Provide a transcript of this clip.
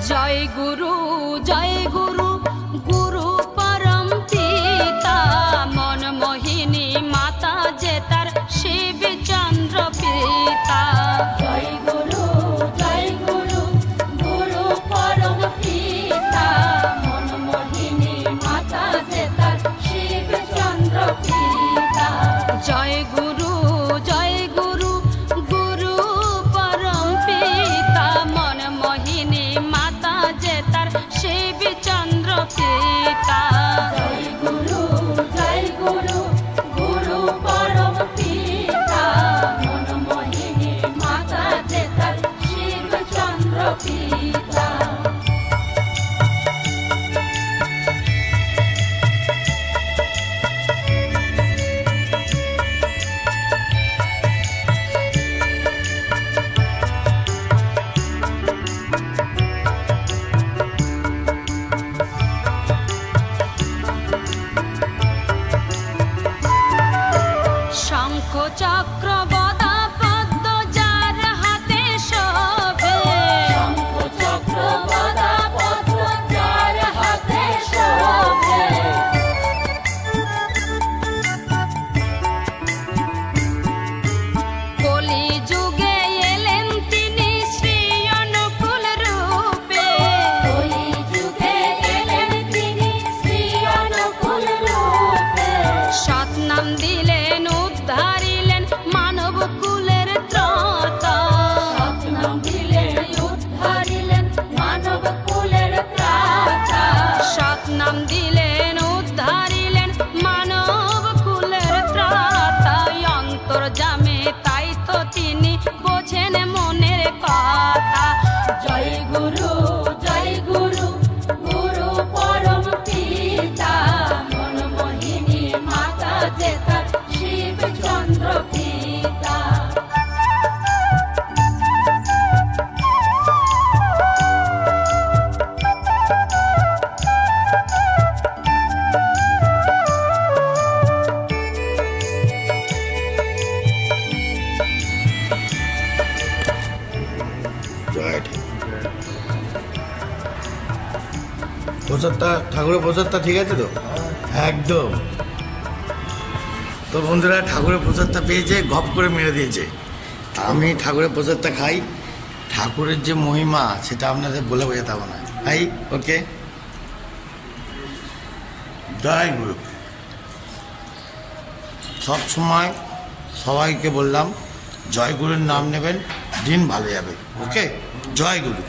জয় গুরু, গুরু পরম পিতা, মন মোহিনী মাতা যে তার শিব চন্দ্র পিতা। জয় গুরু, গুরু পরম পিতা, মন মোহিনী মাতা যে তার শিব চন্দ্র পিতা। জয় গুরু, গুরু পরম পিতা, মন মোহিনী মাতা যে তার শিব চন্দ্র পিতা। জয় গুরু, গুরু পরম পিতা, মন মোহিনী মাতা যে তার শিব চন্দ্র পিতা। শঙ্খ চক্র গদা পদ্ম যার হাতে শোভে, শঙ্খ চক্র গদা পদ্ম যার হাতে শোভে। কলি যুগে এলেন তিনি শ্রী অনুকূল রূপে, কলি যুগে এলেন তিনি শ্রী অনুকূল রূপে। সৎনাম দিলেন উদ্ধারিলেন মানব কুলের ত্রাতা, সৎনাম দিলেন উদ্ধারিলেন মানব কুলের ত্রাতা। সৎনাম দিলেন উদ্ধারিলেন মানব কুলের ত্রাতা। অন্তর্যামে তাই তো তিনি বোঝেন মনের কথা। জয় গুরু, গুরু পরম পিতা, মন মোহিনী মাতা যে তার শিব চন্দ্র পিতা। প্রসাদটা ঠাকুরের প্রসাদটা ঠিক আছে তো একদম। তো বন্ধুরা ঠাকুরের প্রসাদটা পেয়েছে, গপ করে মেরে দিয়েছে। আমি ঠাকুরের প্রসাদটা খাই, ঠাকুরের যে মহিমা সেটা আপনাদের বলে বোঝাতে হবে না। ভাই ওকে, জয় গুরু। সব সময় সবাইকে বললাম জয় গুরুর নাম নেবেন, দিন ভালো যাবে। ওকে, জয় গুরু।